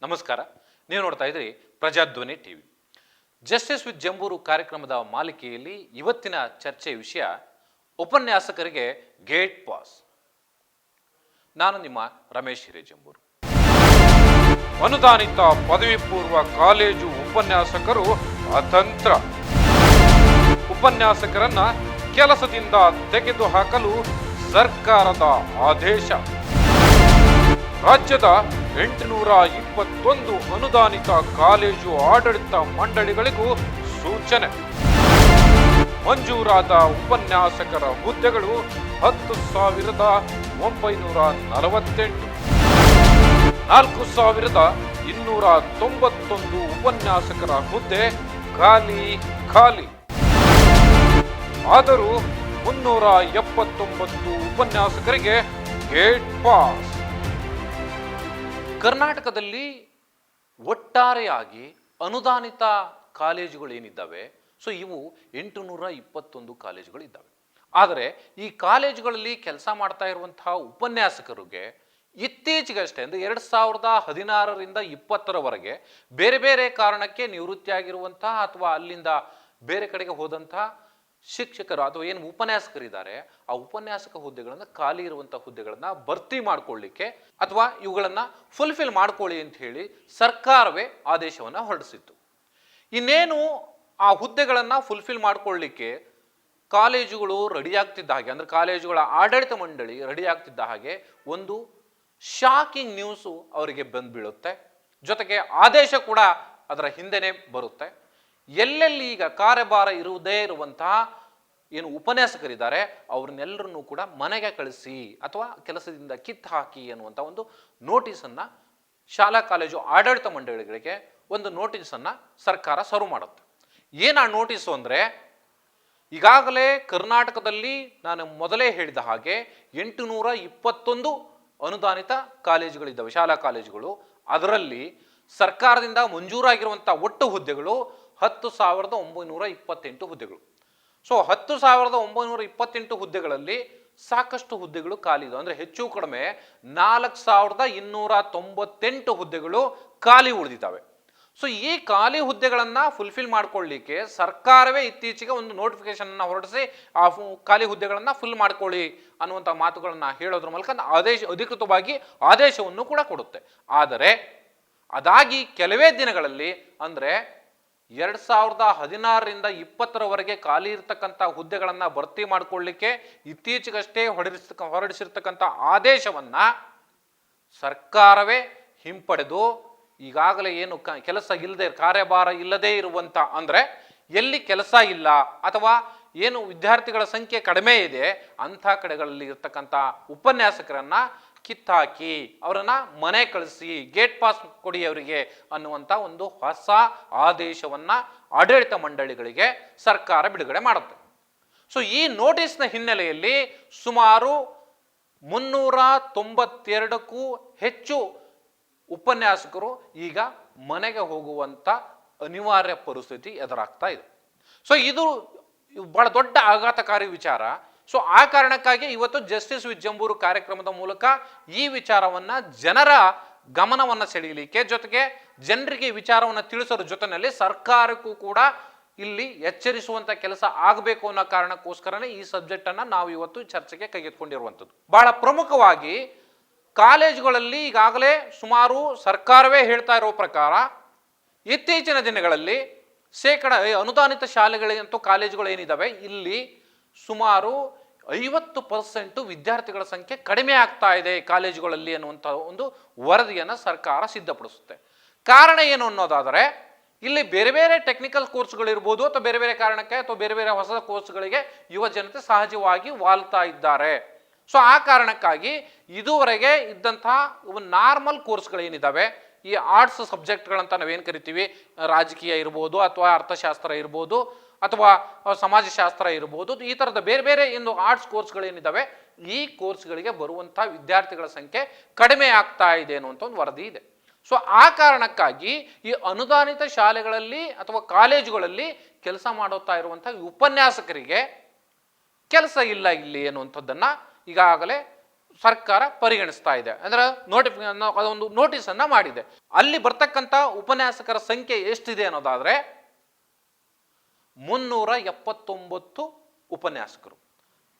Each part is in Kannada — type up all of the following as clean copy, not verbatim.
ನಮಸ್ಕಾರ. ನೀವು ನೋಡ್ತಾ ಇದ್ರಿ Prajadhwani TV. Justice with Jambur ಕಾರ್ಯಕ್ರಮದ ಮಾಲಿಕೆಯಲ್ಲಿ ಇವತ್ತಿನ ಚರ್ಚೆಯ ವಿಷಯ ಉಪನ್ಯಾಸಕರಿಗೆ ಗೇಟ್ ಪಾಸ್. ನಾನು ನಿಮ್ಮ ರಮೇಶ್ ಹಿರೇಜಂಬೂರು. ಅನುದಾನಿತ ಪದವಿ ಪೂರ್ವ ಕಾಲೇಜು ಉಪನ್ಯಾಸಕರು ಅತಂತ್ರ. ಉಪನ್ಯಾಸಕರನ್ನ ಕೆಲಸದಿಂದ ತೆಗೆದುಹಾಕಲು ಸರ್ಕಾರದ ಆದೇಶ. ರಾಜ್ಯದ 821 ಅನುದಾನಿತ ಕಾಲೇಜು ಆಡಳಿತ ಮಂಡಳಿಗಳಿಗೂ ಸೂಚನೆ. ಮಂಜೂರಾದ ಉಪನ್ಯಾಸಕರ ಹುದ್ದೆಗಳು 10,948. 4,291 ಉಪನ್ಯಾಸಕರ ಹುದ್ದೆ ಖಾಲಿ. ಆದರೂ 379 ಉಪನ್ಯಾಸಕರಿಗೆ ಗೇಟ್ ಪಾಸ್. ಕರ್ನಾಟಕದಲ್ಲಿ ಒಟ್ಟಾರೆಯಾಗಿ ಅನುದಾನಿತ ಕಾಲೇಜುಗಳೇನಿದ್ದಾವೆ, ಸೊ ಇವು 821 ಕಾಲೇಜುಗಳಿದ್ದಾವೆ. ಆದರೆ ಈ ಕಾಲೇಜುಗಳಲ್ಲಿ ಕೆಲಸ ಮಾಡ್ತಾ ಇರುವಂತಹ ಉಪನ್ಯಾಸಕರಿಗೆ ಇತ್ತೀಚೆಗಷ್ಟೇ ಅಂದರೆ 2016ರಿಂದ 2020ರವರೆಗೆ ಬೇರೆ ಬೇರೆ ಕಾರಣಕ್ಕೆ ನಿವೃತ್ತಿಯಾಗಿರುವಂತಹ ಅಥವಾ ಅಲ್ಲಿಂದ ಬೇರೆ ಕಡೆಗೆ ಹೋದಂತಹ ಶಿಕ್ಷಕರು ಅಥವಾ ಏನು ಉಪನ್ಯಾಸಕರಿದ್ದಾರೆ ಆ ಉಪನ್ಯಾಸಕ ಹುದ್ದೆಗಳನ್ನು, ಖಾಲಿ ಇರುವಂತಹ ಹುದ್ದೆಗಳನ್ನು ಭರ್ತಿ ಮಾಡ್ಕೊಳ್ಳಿಕ್ಕೆ ಅಥವಾ ಇವುಗಳನ್ನು ಫುಲ್ಫಿಲ್ ಮಾಡ್ಕೊಳ್ಳಿ ಅಂತ ಹೇಳಿ ಸರ್ಕಾರವೇ ಆದೇಶವನ್ನು ಹೊರಡಿಸಿತ್ತು. ಇನ್ನೇನು ಆ ಹುದ್ದೆಗಳನ್ನು ಫುಲ್ಫಿಲ್ ಮಾಡ್ಕೊಳ್ಳಿಕ್ಕೆ ಕಾಲೇಜುಗಳು ರೆಡಿ ಆಗ್ತಿದ್ದ ಹಾಗೆ, ಅಂದರೆ ಕಾಲೇಜುಗಳ ಆಡಳಿತ ಮಂಡಳಿ ರೆಡಿ ಆಗ್ತಿದ್ದ ಹಾಗೆ ಒಂದು ಶಾಕಿಂಗ್ ನ್ಯೂಸು ಅವರಿಗೆ ಬಂದ್ಬೀಳುತ್ತೆ. ಜೊತೆಗೆ ಆದೇಶ ಕೂಡ ಅದರ ಹಿಂದೆನೇ ಬರುತ್ತೆ. ಎಲ್ಲೆಲ್ಲಿ ಈಗ ಕಾರ್ಯಭಾರ ಇರುವುದೇ ಇರುವಂತಹ ಏನು ಉಪನ್ಯಾಸಕರಿದ್ದಾರೆ ಅವ್ರನ್ನೆಲ್ಲರನ್ನೂ ಕೂಡ ಮನೆಗೆ ಕಳಿಸಿ ಅಥವಾ ಕೆಲಸದಿಂದ ಕಿತ್ತು ಹಾಕಿ ಅನ್ನುವಂಥ ಒಂದು ನೋಟಿಸನ್ನು ಶಾಲಾ ಕಾಲೇಜು ಆಡಳಿತ ಮಂಡಳಿಗಳಿಗೆ ಒಂದು ನೋಟಿಸನ್ನು ಸರ್ಕಾರ ಸರ್ವ್ ಮಾಡುತ್ತೆ. ಏನು ಆ ನೋಟಿಸು ಅಂದರೆ, ಈಗಾಗಲೇ ಕರ್ನಾಟಕದಲ್ಲಿ ನಾನು ಮೊದಲೇ ಹೇಳಿದ ಹಾಗೆ 821 ಅನುದಾನಿತ ಕಾಲೇಜುಗಳಿದ್ದಾವೆ, ಶಾಲಾ ಕಾಲೇಜುಗಳು. ಅದರಲ್ಲಿ ಸರ್ಕಾರದಿಂದ ಮಂಜೂರಾಗಿರುವಂಥ ಒಟ್ಟು ಹುದ್ದೆಗಳು 10,928 ಹುದ್ದೆಗಳು. ಸೊ 10,928 ಹುದ್ದೆಗಳಲ್ಲಿ ಸಾಕಷ್ಟು ಹುದ್ದೆಗಳು ಖಾಲಿ ಇದೆ. ಅಂದರೆ ಹೆಚ್ಚು ಕಡಿಮೆ 4,298 ಹುದ್ದೆಗಳು ಖಾಲಿ ಉಳಿದಿದ್ದಾವೆ. ಸೊ ಈ ಖಾಲಿ ಹುದ್ದೆಗಳನ್ನು ಫುಲ್ಫಿಲ್ ಮಾಡ್ಕೊಳ್ಳಿಕ್ಕೆ ಸರ್ಕಾರವೇ ಇತ್ತೀಚೆಗೆ ಒಂದು ನೋಟಿಫಿಕೇಶನ್ ಹೊರಡಿಸಿ ಆ ಖಾಲಿ ಹುದ್ದೆಗಳನ್ನು ಫುಲ್ ಮಾಡ್ಕೊಳ್ಳಿ ಅನ್ನುವಂಥ ಮಾತುಗಳನ್ನು ಹೇಳೋದ್ರ ಮೂಲಕ ಅಧಿಕೃತವಾಗಿ ಆದೇಶವನ್ನು ಕೂಡ ಕೊಡುತ್ತೆ. ಆದರೆ ಅದಾಗಿ ಕೆಲವೇ ದಿನಗಳಲ್ಲಿ, ಅಂದರೆ 2016ರಿಂದ 2020ರವರೆಗೆ ಖಾಲಿ ಇರ್ತಕ್ಕಂಥ ಹುದ್ದೆಗಳನ್ನು ಭರ್ತಿ ಮಾಡಿಕೊಳ್ಳಿಕ್ಕೆ ಇತ್ತೀಚೆಗಷ್ಟೇ ಹೊರಡಿಸಿರ್ತಕ್ಕಂಥ ಆದೇಶವನ್ನು ಸರ್ಕಾರವೇ ಹಿಂಪಡೆದು ಈಗಾಗಲೇ ಏನು ಕೆಲಸ ಇಲ್ಲದೆ, ಕಾರ್ಯಭಾರ ಇಲ್ಲದೆ ಇರುವಂಥ, ಅಂದರೆ ಎಲ್ಲಿ ಕೆಲಸ ಇಲ್ಲ ಅಥವಾ ಏನು ವಿದ್ಯಾರ್ಥಿಗಳ ಸಂಖ್ಯೆ ಕಡಿಮೆ ಇದೆ ಅಂಥ ಕಡೆಗಳಲ್ಲಿ ಇರ್ತಕ್ಕಂಥ ಉಪನ್ಯಾಸಕರನ್ನ ಕಿತ್ತಾಕಿ ಅವರನ್ನ ಮನೆ ಕಳಿಸಿ ಗೇಟ್ ಪಾಸ್ ಕೊಡಿ ಅವರಿಗೆ ಅನ್ನುವಂಥ ಒಂದು ಹೊಸ ಆದೇಶವನ್ನ ಆಡಳಿತ ಮಂಡಳಿಗಳಿಗೆ ಸರ್ಕಾರ ಬಿಡುಗಡೆ ಮಾಡುತ್ತೆ. ಸೊ ಈ ನೋಟಿಸ್ನ ಹಿನ್ನೆಲೆಯಲ್ಲಿ ಸುಮಾರು 392ಕ್ಕೂ ಹೆಚ್ಚು ಉಪನ್ಯಾಸಕರು ಈಗ ಮನೆಗೆ ಹೋಗುವಂಥ ಅನಿವಾರ್ಯ ಪರಿಸ್ಥಿತಿ ಎದುರಾಗ್ತಾ ಇದೆ. ಸೊ ಇದು ಬಹಳ ದೊಡ್ಡ ಆಘಾತಕಾರಿ ವಿಚಾರ. ಸೊ ಆ ಕಾರಣಕ್ಕಾಗಿ ಇವತ್ತು ಜಸ್ಟಿಸ್ ವಿತ್ ಜಂಬೂರು ಕಾರ್ಯಕ್ರಮದ ಮೂಲಕ ಈ ವಿಚಾರವನ್ನ ಜನರ ಗಮನವನ್ನು ಸೆಳೆಯಲಿಕ್ಕೆ, ಜೊತೆಗೆ ಜನರಿಗೆ ವಿಚಾರವನ್ನು ತಿಳಿಸೋದ್ರ ಜೊತೆಯಲ್ಲಿ ಸರ್ಕಾರಕ್ಕೂ ಕೂಡ ಇಲ್ಲಿ ಎಚ್ಚರಿಸುವಂತ ಕೆಲಸ ಆಗಬೇಕು ಅನ್ನೋ ಕಾರಣಕ್ಕೋಸ್ಕರನೇ ಈ ಸಬ್ಜೆಕ್ಟ್ ಅನ್ನ ನಾವು ಇವತ್ತು ಚರ್ಚೆಗೆ ಕೈಗೆತ್ತಿಕೊಂಡಿರುವಂಥದ್ದು. ಬಹಳ ಪ್ರಮುಖವಾಗಿ ಕಾಲೇಜುಗಳಲ್ಲಿ ಈಗಾಗಲೇ ಸುಮಾರು ಸರ್ಕಾರವೇ ಹೇಳ್ತಾ ಇರೋ ಪ್ರಕಾರ ಇತ್ತೀಚಿನ ದಿನಗಳಲ್ಲಿ ಅನುದಾನಿತ ಶಾಲೆಗಳಂತೂ ಕಾಲೇಜುಗಳು ಏನಿದಾವೆ ಇಲ್ಲಿ ಸುಮಾರು 50% ವಿದ್ಯಾರ್ಥಿಗಳ ಸಂಖ್ಯೆ ಕಡಿಮೆ ಆಗ್ತಾ ಇದೆ ಕಾಲೇಜುಗಳಲ್ಲಿ ಅನ್ನುವಂಥ ಒಂದು ವರದಿಯನ್ನು ಸರ್ಕಾರ ಸಿದ್ಧಪಡಿಸುತ್ತೆ. ಕಾರಣ ಏನು ಅನ್ನೋದಾದರೆ, ಇಲ್ಲಿ ಬೇರೆ ಬೇರೆ ಟೆಕ್ನಿಕಲ್ ಕೋರ್ಸ್ಗಳಿರ್ಬೋದು ಅಥವಾ ಬೇರೆ ಬೇರೆ ಕಾರಣಕ್ಕೆ ಅಥವಾ ಬೇರೆ ಬೇರೆ ಹೊಸ ಕೋರ್ಸ್ಗಳಿಗೆ ಯುವ ಜನತೆ ಸಹಜವಾಗಿ ವಾಲ್ತಾ ಇದ್ದಾರೆ. ಸೊ ಆ ಕಾರಣಕ್ಕಾಗಿ ಇದುವರೆಗೆ ಇದ್ದಂತಹ ನಾರ್ಮಲ್ ಕೋರ್ಸ್ಗಳೇನಿದ್ದಾವೆ, ಈ ಆರ್ಟ್ಸ್ ಸಬ್ಜೆಕ್ಟ್ಗಳಂತ ನಾವೇನು ಕರಿತೀವಿ, ರಾಜಕೀಯ ಇರ್ಬೋದು ಅಥವಾ ಅರ್ಥಶಾಸ್ತ್ರ ಇರ್ಬೋದು ಅಥವಾ ಸಮಾಜಶಾಸ್ತ್ರ ಇರ್ಬೋದು, ಈ ಥರದ ಬೇರೆ ಬೇರೆ ಏನು ಆರ್ಟ್ಸ್ ಕೋರ್ಸ್ಗಳೇನಿದ್ದಾವೆ ಈ ಕೋರ್ಸ್ಗಳಿಗೆ ಬರುವಂಥ ವಿದ್ಯಾರ್ಥಿಗಳ ಸಂಖ್ಯೆ ಕಡಿಮೆ ಆಗ್ತಾ ಇದೆ ಅನ್ನುವಂಥ ಒಂದು ವರದಿ ಇದೆ. ಸೊ ಆ ಕಾರಣಕ್ಕಾಗಿ ಈ ಅನುದಾನಿತ ಶಾಲೆಗಳಲ್ಲಿ ಅಥವಾ ಕಾಲೇಜುಗಳಲ್ಲಿ ಕೆಲಸ ಮಾಡುತ್ತಾ ಇರುವಂಥ ಉಪನ್ಯಾಸಕರಿಗೆ ಕೆಲಸ ಇಲ್ಲ ಇಲ್ಲಿ ಅನ್ನುವಂಥದ್ದನ್ನು ಈಗಾಗಲೇ ಸರ್ಕಾರ ಪರಿಗಣಿಸ್ತಾ ಇದೆ. ಅಂದ್ರೆ ಅದೊಂದು ನೋಟಿಸ್ ಅನ್ನ ಮಾಡಿದೆ. ಅಲ್ಲಿ ಬರ್ತಕ್ಕಂಥ ಉಪನ್ಯಾಸಕರ ಸಂಖ್ಯೆ ಎಷ್ಟಿದೆ ಅನ್ನೋದಾದ್ರೆ 379 ಉಪನ್ಯಾಸಕರು.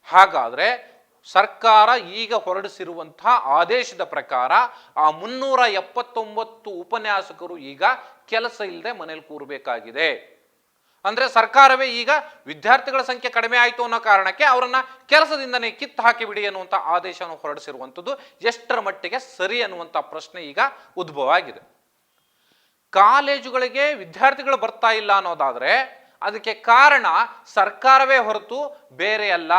ಹಾಗಾದ್ರೆ ಸರ್ಕಾರ ಈಗ ಹೊರಡಿಸಿರುವಂತಹ ಆದೇಶದ ಪ್ರಕಾರ ಆ 379 ಉಪನ್ಯಾಸಕರು ಈಗ ಕೆಲಸ ಇಲ್ಲದೆ ಮನೇಲಿ ಕೂರಬೇಕಾಗಿದೆ. ಅಂದ್ರೆ ಸರ್ಕಾರವೇ ಈಗ ವಿದ್ಯಾರ್ಥಿಗಳ ಸಂಖ್ಯೆ ಕಡಿಮೆ ಆಯಿತು ಅನ್ನೋ ಕಾರಣಕ್ಕೆ ಅವರನ್ನ ಕೆಲಸದಿಂದನೇ ಕಿತ್ತು ಹಾಕಿಬಿಡಿ ಅನ್ನುವಂಥ ಆದೇಶವನ್ನು ಹೊರಡಿಸಿರುವಂಥದ್ದು ಎಷ್ಟರ ಮಟ್ಟಿಗೆ ಸರಿ ಅನ್ನುವಂಥ ಪ್ರಶ್ನೆ ಈಗ ಉದ್ಭವ ಆಗಿದೆ. ಕಾಲೇಜುಗಳಿಗೆ ವಿದ್ಯಾರ್ಥಿಗಳು ಬರ್ತಾ ಇಲ್ಲ ಅನ್ನೋದಾದ್ರೆ ಅದಕ್ಕೆ ಕಾರಣ ಸರ್ಕಾರವೇ ಹೊರತು ಬೇರೆ ಅಲ್ಲ.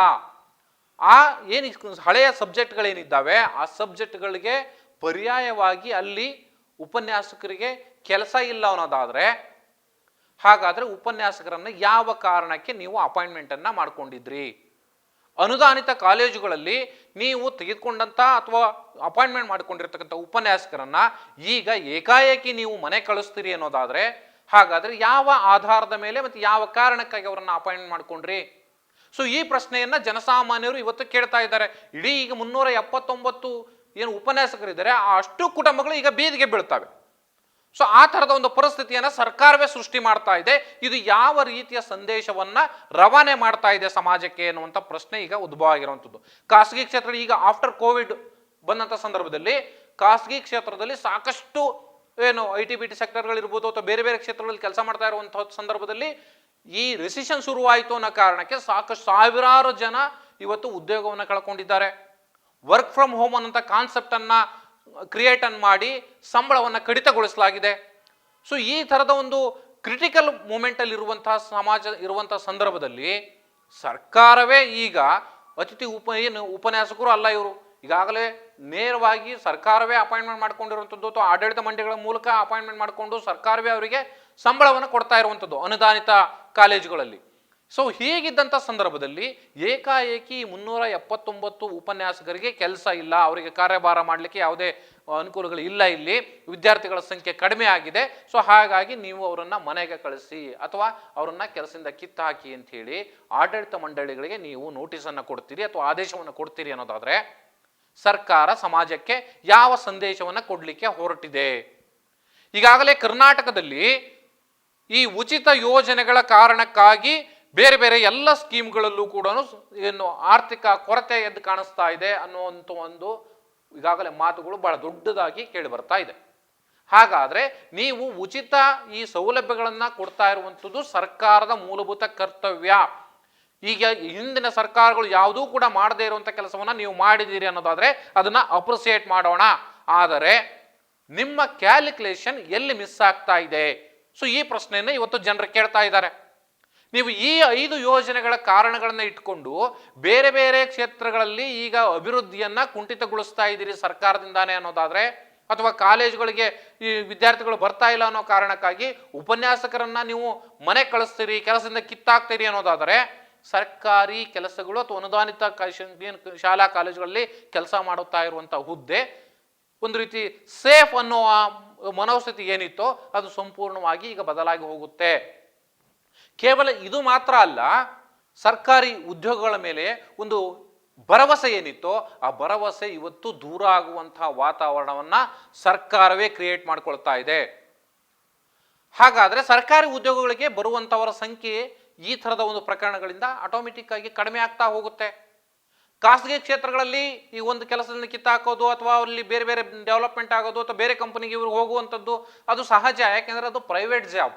ಏನು ಹಳೆಯ ಸಬ್ಜೆಕ್ಟ್ಗಳೇನಿದ್ದಾವೆ ಆ ಸಬ್ಜೆಕ್ಟ್ಗಳಿಗೆ ಪರ್ಯಾಯವಾಗಿ ಅಲ್ಲಿ ಉಪನ್ಯಾಸಕರಿಗೆ ಕೆಲಸ ಇಲ್ಲ ಅನ್ನೋದಾದ್ರೆ ಹಾಗಾದ್ರೆ ಉಪನ್ಯಾಸಕರನ್ನ ಯಾವ ಕಾರಣಕ್ಕೆ ನೀವು ಅಪಾಯಿಂಟ್ಮೆಂಟ್ ಅನ್ನ ಮಾಡ್ಕೊಂಡಿದ್ರಿ? ಅನುದಾನಿತ ಕಾಲೇಜುಗಳಲ್ಲಿ ನೀವು ತೆಗೆದುಕೊಂಡಂತ ಅಥವಾ ಅಪಾಯಿಂಟ್ಮೆಂಟ್ ಮಾಡ್ಕೊಂಡಿರ್ತಕ್ಕಂಥ ಉಪನ್ಯಾಸಕರನ್ನ ಈಗ ಏಕಾಏಕಿ ನೀವು ಮನೆ ಕಳಿಸ್ತೀರಿ ಅನ್ನೋದಾದ್ರೆ ಹಾಗಾದ್ರೆ ಯಾವ ಆಧಾರದ ಮೇಲೆ ಮತ್ತೆ ಯಾವ ಕಾರಣಕ್ಕಾಗಿ ಅವರನ್ನ ಅಪಾಯಿಂಟ್ಮೆಂಟ್ ಮಾಡ್ಕೊಂಡ್ರಿ? ಸೊ ಈ ಪ್ರಶ್ನೆಯನ್ನ ಜನಸಾಮಾನ್ಯರು ಇವತ್ತು ಕೇಳ್ತಾ ಇದ್ದಾರೆ. ಇಡೀ ಈಗ 379 ಏನು ಉಪನ್ಯಾಸಕರಿದ್ದಾರೆ ಆ ಅಷ್ಟು ಕುಟುಂಬಗಳು ಈಗ ಬೀದಿಗೆ ಬೀಳ್ತವೆ. ಸೊ ಆ ತರದ ಒಂದು ಪರಿಸ್ಥಿತಿಯನ್ನ ಸರ್ಕಾರವೇ ಸೃಷ್ಟಿ ಮಾಡ್ತಾ ಇದೆ. ಇದು ಯಾವ ರೀತಿಯ ಸಂದೇಶವನ್ನ ರವಾನೆ ಮಾಡ್ತಾ ಇದೆ ಸಮಾಜಕ್ಕೆ ಅನ್ನುವಂಥ ಪ್ರಶ್ನೆ ಈಗ ಉದ್ಭವ ಆಗಿರುವಂಥದ್ದು. ಖಾಸಗಿ ಕ್ಷೇತ್ರ ಈಗ ಆಫ್ಟರ್ ಕೋವಿಡ್ ಬಂದಂತ ಸಂದರ್ಭದಲ್ಲಿ ಖಾಸಗಿ ಕ್ಷೇತ್ರದಲ್ಲಿ ಸಾಕಷ್ಟು ಏನು IT-BT ಸೆಕ್ಟರ್ಗಳಿರ್ಬೋದು ಅಥವಾ ಬೇರೆ ಬೇರೆ ಕ್ಷೇತ್ರಗಳಲ್ಲಿ ಕೆಲಸ ಮಾಡ್ತಾ ಇರುವಂತಹ ಸಂದರ್ಭದಲ್ಲಿ ಈ ರಿಸೆಷನ್ ಶುರುವಾಯಿತು ಅನ್ನೋ ಕಾರಣಕ್ಕೆ ಸಾಕಷ್ಟು ಸಾವಿರಾರು ಜನ ಇವತ್ತು ಉದ್ಯೋಗವನ್ನು ಕಳ್ಕೊಂಡಿದ್ದಾರೆ. ವರ್ಕ್ ಫ್ರಮ್ ಹೋಮ್ ಅನ್ನೋಂಥ ಕಾನ್ಸೆಪ್ಟ್ ಅನ್ನ ಕ್ರಿಯೇಟ್ ಮಾಡಿ ಸಂಬಳವನ್ನು ಕಡಿತಗೊಳಿಸಲಾಗಿದೆ. ಸೊ ಈ ಥರದ ಒಂದು ಕ್ರಿಟಿಕಲ್ ಮೂಮೆಂಟ್ ಅಲ್ಲಿ ಇರುವಂತಹ ಸಮಾಜ ಇರುವಂತಹ ಸಂದರ್ಭದಲ್ಲಿ ಸರ್ಕಾರವೇ ಈಗ ಉಪನ್ಯಾಸಕರು ಅಲ್ಲ, ಇವರು ಈಗಾಗಲೇ ನೇರವಾಗಿ ಸರ್ಕಾರವೇ ಅಪಾಯಿಂಟ್ಮೆಂಟ್ ಮಾಡ್ಕೊಂಡಿರುವಂಥದ್ದು ಅಥವಾ ಆಡಳಿತ ಮಂಡಳಿಗಳ ಮೂಲಕ ಅಪಾಯಿಂಟ್ಮೆಂಟ್ ಮಾಡಿಕೊಂಡು ಸರ್ಕಾರವೇ ಅವರಿಗೆ ಸಂಬಳವನ್ನು ಕೊಡ್ತಾ ಇರುವಂಥದ್ದು ಅನುದಾನಿತ ಕಾಲೇಜುಗಳಲ್ಲಿ. ಸೊ ಹೀಗಿದ್ದಂಥ ಸಂದರ್ಭದಲ್ಲಿ ಏಕಾಏಕಿ 379 ಉಪನ್ಯಾಸಕರಿಗೆ ಕೆಲಸ ಇಲ್ಲ, ಅವರಿಗೆ ಕಾರ್ಯಭಾರ ಮಾಡಲಿಕ್ಕೆ ಯಾವುದೇ ಅನುಕೂಲಗಳು ಇಲ್ಲ, ಇಲ್ಲಿ ವಿದ್ಯಾರ್ಥಿಗಳ ಸಂಖ್ಯೆ ಕಡಿಮೆ ಆಗಿದೆ, ಸೊ ಹಾಗಾಗಿ ನೀವು ಅವರನ್ನ ಮನೆಗೆ ಕಳಿಸಿ ಅಥವಾ ಅವರನ್ನ ಕೆಲಸದಿಂದ ಕಿತ್ತು ಹಾಕಿ ಅಂತ ಹೇಳಿ ಆಡಳಿತ ಮಂಡಳಿಗಳಿಗೆ ನೀವು ನೋಟಿಸನ್ನು ಕೊಡ್ತೀರಿ ಅಥವಾ ಆದೇಶವನ್ನು ಕೊಡ್ತೀರಿ ಅನ್ನೋದಾದ್ರೆ ಸರ್ಕಾರ ಸಮಾಜಕ್ಕೆ ಯಾವ ಸಂದೇಶವನ್ನು ಕೊಡಲಿಕ್ಕೆ ಹೊರಟಿದೆ? ಈಗಾಗಲೇ ಕರ್ನಾಟಕದಲ್ಲಿ ಈ ಉಚಿತ ಯೋಜನೆಗಳ ಕಾರಣಕ್ಕಾಗಿ ಬೇರೆ ಬೇರೆ ಎಲ್ಲ ಸ್ಕೀಮ್ಗಳಲ್ಲೂ ಕೂಡ ಏನು ಆರ್ಥಿಕ ಕೊರತೆ ಎದ್ದು ಕಾಣಿಸ್ತಾ ಇದೆ ಅನ್ನುವಂಥ ಒಂದು ಈಗಾಗಲೇ ಮಾತುಗಳು ಬಹಳ ದೊಡ್ಡದಾಗಿ ಕೇಳಿ ಬರ್ತಾ ಇದೆ. ಹಾಗಾದ್ರೆ ನೀವು ಉಚಿತ ಈ ಸೌಲಭ್ಯಗಳನ್ನ ಕೊಡ್ತಾ ಇರುವಂಥದ್ದು ಸರ್ಕಾರದ ಮೂಲಭೂತ ಕರ್ತವ್ಯ. ಈಗ ಹಿಂದಿನ ಸರ್ಕಾರಗಳು ಯಾವುದೂ ಕೂಡ ಮಾಡದೇ ಇರುವಂಥ ಕೆಲಸವನ್ನ ನೀವು ಮಾಡಿದ್ದೀರಿ ಅನ್ನೋದಾದ್ರೆ ಅದನ್ನ ಅಪ್ರಿಸಿಯೇಟ್ ಮಾಡೋಣ. ಆದರೆ ನಿಮ್ಮ ಕ್ಯಾಲ್ಕುಲೇಷನ್ ಎಲ್ಲಿ ಮಿಸ್ ಆಗ್ತಾ ಇದೆ? ಸೊ ಈ ಪ್ರಶ್ನೆಯನ್ನು ಇವತ್ತು ಜನರು ಕೇಳ್ತಾ ಇದ್ದಾರೆ. ನೀವು ಈ 5 ಯೋಜನೆಗಳ ಕಾರಣಗಳನ್ನ ಇಟ್ಕೊಂಡು ಬೇರೆ ಬೇರೆ ಕ್ಷೇತ್ರಗಳಲ್ಲಿ ಈಗ ಅಭಿವೃದ್ಧಿಯನ್ನ ಕುಂಠಿತಗೊಳಿಸ್ತಾ ಇದ್ದೀರಿ ಸರ್ಕಾರದಿಂದಾನೇ ಅನ್ನೋದಾದ್ರೆ ಅಥವಾ ಕಾಲೇಜುಗಳಿಗೆ ಈ ವಿದ್ಯಾರ್ಥಿಗಳು ಬರ್ತಾ ಇಲ್ಲ ಅನ್ನೋ ಕಾರಣಕ್ಕಾಗಿ ಉಪನ್ಯಾಸಕರನ್ನ ನೀವು ಮನೆ ಕಳಿಸ್ತೀರಿ, ಕೆಲಸದಿಂದ ಕಿತ್ತಾಕ್ತೀರಿ ಅನ್ನೋದಾದರೆ ಸರ್ಕಾರಿ ಕೆಲಸಗಳು ಅಥವಾ ಅನುದಾನಿತ ಶಾಲಾ ಕಾಲೇಜುಗಳಲ್ಲಿ ಕೆಲಸ ಮಾಡುತ್ತಾ ಇರುವಂಥ ಹುದ್ದೆ ಒಂದು ರೀತಿ ಸೇಫ್ ಅನ್ನೋ ಮನೋಸ್ಥಿತಿ ಏನಿತ್ತೋ ಅದು ಸಂಪೂರ್ಣವಾಗಿ ಈಗ ಬದಲಾಗಿ ಹೋಗುತ್ತೆ. ಕೇವಲ ಇದು ಮಾತ್ರ ಅಲ್ಲ, ಸರ್ಕಾರಿ ಉದ್ಯೋಗಗಳ ಮೇಲೆ ಒಂದು ಭರವಸೆ ಏನಿತ್ತೋ ಆ ಭರವಸೆ ಇವತ್ತು ದೂರ ಆಗುವಂತಹ ವಾತಾವರಣವನ್ನ ಸರ್ಕಾರವೇ ಕ್ರಿಯೇಟ್ ಮಾಡ್ಕೊಳ್ತಾ ಇದೆ. ಹಾಗಾದ್ರೆ ಸರ್ಕಾರಿ ಉದ್ಯೋಗಗಳಿಗೆ ಬರುವಂತವರ ಸಂಖ್ಯೆ ಈ ಥರದ ಒಂದು ಪ್ರಕರಣಗಳಿಂದ ಆಟೋಮೆಟಿಕ್ ಆಗಿ ಕಡಿಮೆ ಆಗ್ತಾ ಹೋಗುತ್ತೆ. ಖಾಸಗಿ ಕ್ಷೇತ್ರಗಳಲ್ಲಿ ಈ ಒಂದು ಕೆಲಸದಿಂದ ಕಿತ್ತಾಕೋದು ಅಥವಾ ಅಲ್ಲಿ ಬೇರೆ ಬೇರೆ ಡೆವಲಪ್ಮೆಂಟ್ ಆಗೋದು ಅಥವಾ ಬೇರೆ ಕಂಪನಿಗೆ ಇವ್ರು ಹೋಗುವಂಥದ್ದು ಅದು ಸಹಜ, ಯಾಕೆಂದ್ರೆ ಅದು ಪ್ರೈವೇಟ್ ಜಾಬ್,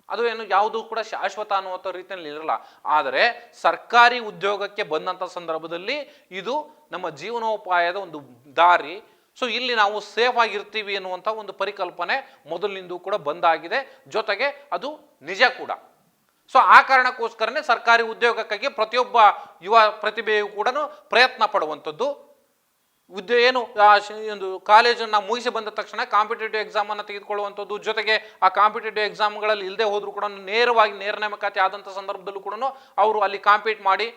ಅದು ಏನು ಯಾವುದು ಕೂಡ ಶಾಶ್ವತ ಅನ್ನುವಂಥ ರೀತಿಯಲ್ಲಿ ಇರಲ್ಲ. ಆದರೆ ಸರ್ಕಾರಿ ಉದ್ಯೋಗಕ್ಕೆ ಬಂದಂಥ ಸಂದರ್ಭದಲ್ಲಿ ಇದು ನಮ್ಮ ಜೀವನೋಪಾಯದ ಒಂದು ದಾರಿ. ಸೊ ಇಲ್ಲಿ ನಾವು ಸೇಫ್ ಆಗಿರ್ತೀವಿ ಅನ್ನುವಂಥ ಒಂದು ಪರಿಕಲ್ಪನೆ ಮೊದಲಿನಿಂದ ಕೂಡ ಬಂದಾಗಿದೆ, ಜೊತೆಗೆ ಅದು ನಿಜ ಕೂಡ. ಸೊ ಆ ಕಾರಣಕ್ಕೋಸ್ಕರನೇ ಸರ್ಕಾರಿ ಉದ್ಯೋಗಕ್ಕಾಗಿ ಪ್ರತಿಯೊಬ್ಬ ಯುವ ಪ್ರತಿಭೆಯು ಕೂಡ ಪ್ರಯತ್ನ ಪಡುವಂಥದ್ದು. ಏನು ಒಂದು ಕಾಲೇಜನ್ನು ಮುಗಿಸಿ ಬಂದ ತಕ್ಷಣ ಕಾಂಪಿಟೇಟಿವ್ ಎಕ್ಸಾಮನ್ನು ತೆಗೆದುಕೊಳ್ಳುವಂಥದ್ದು, ಜೊತೆಗೆ ಆ ಕಾಂಪಿಟೇಟಿವ್ ಎಕ್ಸಾಮ್ಗಳಲ್ಲಿ ಇಲ್ಲದೆ ಹೋದರೂ ಕೂಡ ನೇರವಾಗಿ ನೇರ ನೇಮಕಾತಿ ಆದಂಥ ಸಂದರ್ಭದಲ್ಲೂ ಕೂಡ ಅವರು ಅಲ್ಲಿ ಕಾಂಪೀಟ್ ಮಾಡಿ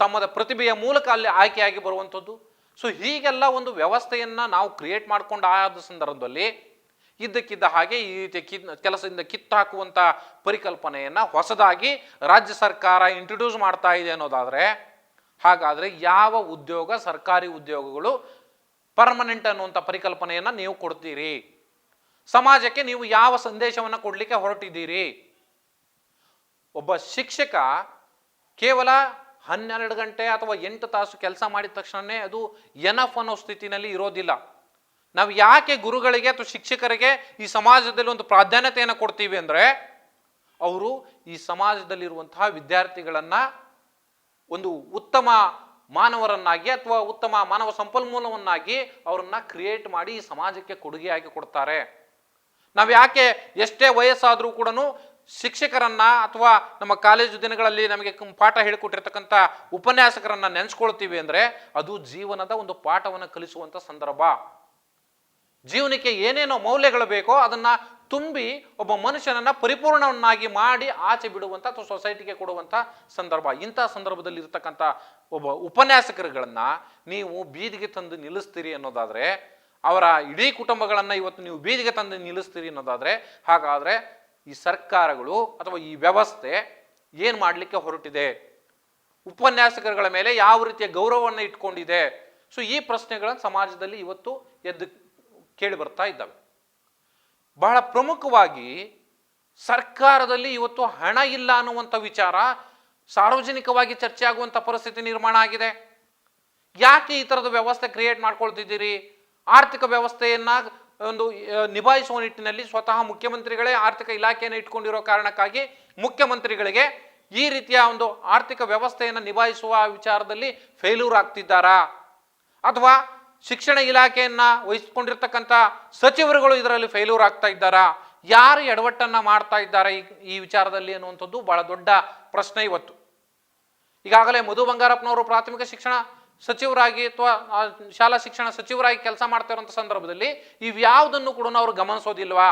ತಮ್ಮದ ಪ್ರತಿಭೆಯ ಮೂಲಕ ಅಲ್ಲಿ ಆಯ್ಕೆಯಾಗಿ ಬರುವಂಥದ್ದು. ಸೊ ಹೀಗೆಲ್ಲ ಒಂದು ವ್ಯವಸ್ಥೆಯನ್ನು ನಾವು ಕ್ರಿಯೇಟ್ ಮಾಡ್ಕೊಂಡು ಆದ ಸಂದರ್ಭದಲ್ಲಿ ಇದ್ದಕ್ಕಿದ್ದ ಹಾಗೆ ಈ ರೀತಿಯ ಕೆಲಸದಿಂದ ಕಿತ್ತಾಕುವಂಥ ಪರಿಕಲ್ಪನೆಯನ್ನು ಹೊಸದಾಗಿ ರಾಜ್ಯ ಸರ್ಕಾರ ಇಂಟ್ರೊಡ್ಯೂಸ್ ಮಾಡ್ತಾ ಇದೆ ಅನ್ನೋದಾದರೆ ಹಾಗಾದ್ರೆ ಯಾವ ಉದ್ಯೋಗ, ಸರ್ಕಾರಿ ಉದ್ಯೋಗಗಳು ಪರ್ಮನೆಂಟ್ ಅನ್ನುವಂಥ ಪರಿಕಲ್ಪನೆಯನ್ನ ನೀವು ಕೊಡ್ತೀರಿ? ಸಮಾಜಕ್ಕೆ ನೀವು ಯಾವ ಸಂದೇಶವನ್ನು ಕೊಡ್ಲಿಕ್ಕೆ ಹೊರಟಿದ್ದೀರಿ? ಒಬ್ಬ ಶಿಕ್ಷಕ ಕೇವಲ 12 ಗಂಟೆ ಅಥವಾ 8 ತಾಸು ಕೆಲಸ ಮಾಡಿದ ತಕ್ಷಣನೇ ಅದು ಎನಫ್ ಅನ್ನೋ ಸ್ಥಿತಿನಲ್ಲಿ ಇರೋದಿಲ್ಲ. ನಾವು ಯಾಕೆ ಗುರುಗಳಿಗೆ ಅಥವಾ ಶಿಕ್ಷಕರಿಗೆ ಈ ಸಮಾಜದಲ್ಲಿ ಒಂದು ಪ್ರಾಧಾನ್ಯತೆಯನ್ನು ಕೊಡ್ತೀವಿ ಅಂದ್ರೆ, ಅವರು ಈ ಸಮಾಜದಲ್ಲಿರುವಂತಹ ವಿದ್ಯಾರ್ಥಿಗಳನ್ನ ಒಂದು ಉತ್ತಮ ಮಾನವರನ್ನಾಗಿ ಅಥವಾ ಉತ್ತಮ ಮಾನವ ಸಂಪನ್ಮೂಲವನ್ನಾಗಿ ಅವರನ್ನ ಕ್ರಿಯೇಟ್ ಮಾಡಿ ಈ ಸಮಾಜಕ್ಕೆ ಕೊಡುಗೆಯಾಗಿ ಕೊಡ್ತಾರೆ. ನಾವು ಯಾಕೆ ಎಷ್ಟೇ ವಯಸ್ಸಾದರೂ ಕೂಡ ಶಿಕ್ಷಕರನ್ನ ಅಥವಾ ನಮ್ಮ ಕಾಲೇಜು ದಿನಗಳಲ್ಲಿ ನಮಗೆ ಪಾಠ ಹೇಳಿಕೊಟ್ಟಿರ್ತಕ್ಕಂಥ ಉಪನ್ಯಾಸಕರನ್ನ ನೆನೆಸ್ಕೊಳ್ತೀವಿ ಅಂದ್ರೆ, ಅದು ಜೀವನದ ಒಂದು ಪಾಠವನ್ನು ಕಲಿಸುವಂತ ಸಂದರ್ಭ. ಜೀವನಕ್ಕೆ ಏನೇನೋ ಮೌಲ್ಯಗಳು ಬೇಕೋ ಅದನ್ನ ತುಂಬಿ ಒಬ್ಬ ಮನುಷ್ಯನನ್ನ ಪರಿಪೂರ್ಣವನ್ನಾಗಿ ಮಾಡಿ ಆಚೆ ಬಿಡುವಂತ ಅಥವಾ ಸೊಸೈಟಿಗೆ ಕೊಡುವಂತ ಸಂದರ್ಭ. ಇಂಥ ಸಂದರ್ಭದಲ್ಲಿ ಇರ್ತಕ್ಕಂಥ ಒಬ್ಬ ಉಪನ್ಯಾಸಕರುಗಳನ್ನ ನೀವು ಬೀದಿಗೆ ತಂದು ನಿಲ್ಲಿಸ್ತೀರಿ ಅನ್ನೋದಾದ್ರೆ, ಅವರ ಇಡೀ ಕುಟುಂಬಗಳನ್ನ ಇವತ್ತು ನೀವು ಬೀದಿಗೆ ತಂದು ನಿಲ್ಲಿಸ್ತೀರಿ ಅನ್ನೋದಾದ್ರೆ, ಹಾಗಾದ್ರೆ ಈ ಸರ್ಕಾರಗಳು ಅಥವಾ ಈ ವ್ಯವಸ್ಥೆ ಏನ್ ಮಾಡ್ಲಿಕ್ಕೆ ಹೊರಟಿದೆ? ಉಪನ್ಯಾಸಕರುಗಳ ಮೇಲೆ ಯಾವ ರೀತಿಯ ಗೌರವವನ್ನು ಇಟ್ಕೊಂಡಿದೆ? ಸೊ ಈ ಪ್ರಶ್ನೆಗಳನ್ನು ಸಮಾಜದಲ್ಲಿ ಇವತ್ತು ಎದ್ದು ಕೇಳಿ ಬರ್ತಾ ಇದ್ದಾವೆ. ಬಹಳ ಪ್ರಮುಖವಾಗಿ ಸರ್ಕಾರದಲ್ಲಿ ಇವತ್ತು ಹಣ ಇಲ್ಲ ಅನ್ನುವಂಥ ವಿಚಾರ ಸಾರ್ವಜನಿಕವಾಗಿ ಚರ್ಚೆ ಆಗುವಂಥ ಪರಿಸ್ಥಿತಿ ನಿರ್ಮಾಣ ಆಗಿದೆ. ಯಾಕೆ ಈ ತರದ ವ್ಯವಸ್ಥೆ ಕ್ರಿಯೇಟ್ ಮಾಡ್ಕೊಳ್ತಿದ್ದೀರಿ? ಆರ್ಥಿಕ ವ್ಯವಸ್ಥೆಯನ್ನ ಒಂದು ನಿಭಾಯಿಸುವ ನಿಟ್ಟಿನಲ್ಲಿ ಸ್ವತಃ ಮುಖ್ಯಮಂತ್ರಿಗಳೇ ಆರ್ಥಿಕ ಇಲಾಖೆಯನ್ನು ಇಟ್ಕೊಂಡಿರೋ ಕಾರಣಕ್ಕಾಗಿ ಮುಖ್ಯಮಂತ್ರಿಗಳಿಗೆ ಈ ರೀತಿಯ ಒಂದು ಆರ್ಥಿಕ ವ್ಯವಸ್ಥೆಯನ್ನು ನಿಭಾಯಿಸುವ ವಿಚಾರದಲ್ಲಿ ಫೇಲ್ಯೂರ್ ಆಗ್ತಿದ್ದಾರಾ? ಅಥವಾ ಶಿಕ್ಷಣ ಇಲಾಖೆಯನ್ನ ವಹಿಸಿಕೊಂಡಿರ್ತಕ್ಕಂಥ ಸಚಿವರುಗಳು ಇದರಲ್ಲಿ ಫೇಲ್ಯೂರ್ ಆಗ್ತಾ ಇದ್ದಾರಾ? ಯಾರು ಎಡವಟ್ಟನ್ನ ಮಾಡ್ತಾ ಇದ್ದಾರೆ ಈ ವಿಚಾರದಲ್ಲಿ ಅನ್ನುವಂಥದ್ದು ಬಹಳ ದೊಡ್ಡ ಪ್ರಶ್ನೆ ಇವತ್ತು. ಈಗಾಗಲೇ ಮಧು ಬಂಗಾರಪ್ಪನವರು ಪ್ರಾಥಮಿಕ ಶಿಕ್ಷಣ ಸಚಿವರಾಗಿ ಅಥವಾ ಶಾಲಾ ಶಿಕ್ಷಣ ಸಚಿವರಾಗಿ ಕೆಲಸ ಮಾಡ್ತಾ ಇರುವಂಥ ಸಂದರ್ಭದಲ್ಲಿ ಇವ್ಯಾವುದನ್ನು ಕೂಡ ಅವರು ಗಮನಿಸೋದಿಲ್ವಾ?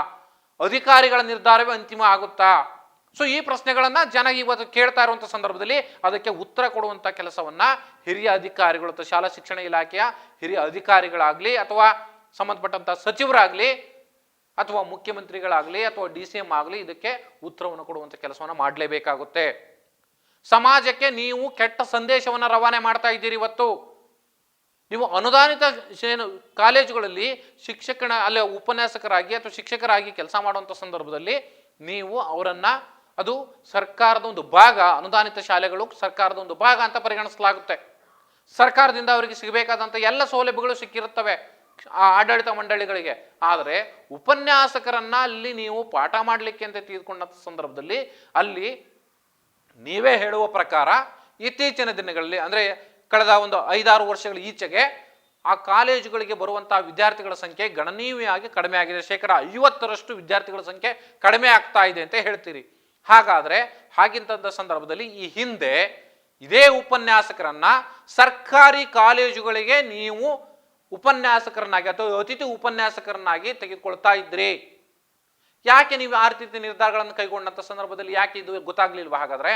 ಅಧಿಕಾರಿಗಳ ನಿರ್ಧಾರವೇ ಅಂತಿಮ ಆಗುತ್ತಾ? ಸೊ ಈ ಪ್ರಶ್ನೆಗಳನ್ನ ಜನ ಇವತ್ತು ಕೇಳ್ತಾ ಇರುವಂಥ ಸಂದರ್ಭದಲ್ಲಿ ಅದಕ್ಕೆ ಉತ್ತರ ಕೊಡುವಂಥ ಕೆಲಸವನ್ನ ಹಿರಿಯ ಅಧಿಕಾರಿಗಳು ಅಥವಾ ಶಾಲಾ ಶಿಕ್ಷಣ ಇಲಾಖೆಯ ಹಿರಿಯ ಅಧಿಕಾರಿಗಳಾಗ್ಲಿ ಅಥವಾ ಸಂಬಂಧಪಟ್ಟಂತ ಸಚಿವರಾಗ್ಲಿ ಅಥವಾ ಮುಖ್ಯಮಂತ್ರಿಗಳಾಗ್ಲಿ ಅಥವಾ DCM ಆಗಲಿ ಇದಕ್ಕೆ ಉತ್ತರವನ್ನು ಕೊಡುವಂಥ ಕೆಲಸವನ್ನ ಮಾಡಲೇಬೇಕಾಗುತ್ತೆ. ಸಮಾಜಕ್ಕೆ ನೀವು ಕೆಟ್ಟ ಸಂದೇಶವನ್ನು ರವಾನೆ ಮಾಡ್ತಾ ಇದ್ದೀರಿ. ಇವತ್ತು ನೀವು ಅನುದಾನಿತ ಕಾಲೇಜುಗಳಲ್ಲಿ ಅಲ್ಲೇ ಉಪನ್ಯಾಸಕರಾಗಿ ಅಥವಾ ಶಿಕ್ಷಕರಾಗಿ ಕೆಲಸ ಮಾಡುವಂಥ ಸಂದರ್ಭದಲ್ಲಿ ನೀವು ಅವರನ್ನ ಅದು ಸರ್ಕಾರದ ಒಂದು ಭಾಗ, ಅನುದಾನಿತ ಶಾಲೆಗಳು ಸರ್ಕಾರದ ಒಂದು ಭಾಗ ಅಂತ ಪರಿಗಣಿಸಲಾಗುತ್ತೆ. ಸರ್ಕಾರದಿಂದ ಅವರಿಗೆ ಸಿಗಬೇಕಾದಂಥ ಎಲ್ಲ ಸೌಲಭ್ಯಗಳು ಸಿಕ್ಕಿರುತ್ತವೆ ಆ ಆಡಳಿತ ಮಂಡಳಿಗಳಿಗೆ. ಆದರೆ ಉಪನ್ಯಾಸಕರನ್ನ ಅಲ್ಲಿ ನೀವು ಪಾಠ ಮಾಡಲಿಕ್ಕೆ ಅಂತ ತೆಗೆದುಕೊಂಡಂಥ ಸಂದರ್ಭದಲ್ಲಿ ಅಲ್ಲಿ ನೀವೇ ಹೇಳುವ ಪ್ರಕಾರ ಇತ್ತೀಚಿನ ದಿನಗಳಲ್ಲಿ ಅಂದ್ರೆ ಕಳೆದ ಒಂದು 5-6 ವರ್ಷಗಳ ಈಚೆಗೆ ಆ ಕಾಲೇಜುಗಳಿಗೆ ಬರುವಂತಹ ವಿದ್ಯಾರ್ಥಿಗಳ ಸಂಖ್ಯೆ ಗಣನೀಯವಾಗಿ ಕಡಿಮೆ ಆಗಿದೆ. 50% ವಿದ್ಯಾರ್ಥಿಗಳ ಸಂಖ್ಯೆ ಕಡಿಮೆ ಆಗ್ತಾ ಇದೆ ಅಂತ ಹೇಳ್ತೀರಿ. ಹಾಗಾದ್ರೆ ಹಾಗಿಂತ ಸಂದರ್ಭದಲ್ಲಿ ಈ ಹಿಂದೆ ಇದೇ ಉಪನ್ಯಾಸಕರನ್ನ ಸರ್ಕಾರಿ ಕಾಲೇಜುಗಳಿಗೆ ನೀವು ಉಪನ್ಯಾಸಕರನ್ನಾಗಿ ಅಥವಾ ಅತಿಥಿ ಉಪನ್ಯಾಸಕರನ್ನಾಗಿ ತೆಗೆದುಕೊಳ್ತಾ ಇದ್ರಿ. ಯಾಕೆ ನೀವು ಆ ರೀತಿ ನಿರ್ಧಾರಗಳನ್ನು ಕೈಗೊಂಡಂತ ಸಂದರ್ಭದಲ್ಲಿ ಯಾಕೆ ಇದು ಗೊತ್ತಾಗ್ಲಿಲ್ವಾ? ಹಾಗಾದ್ರೆ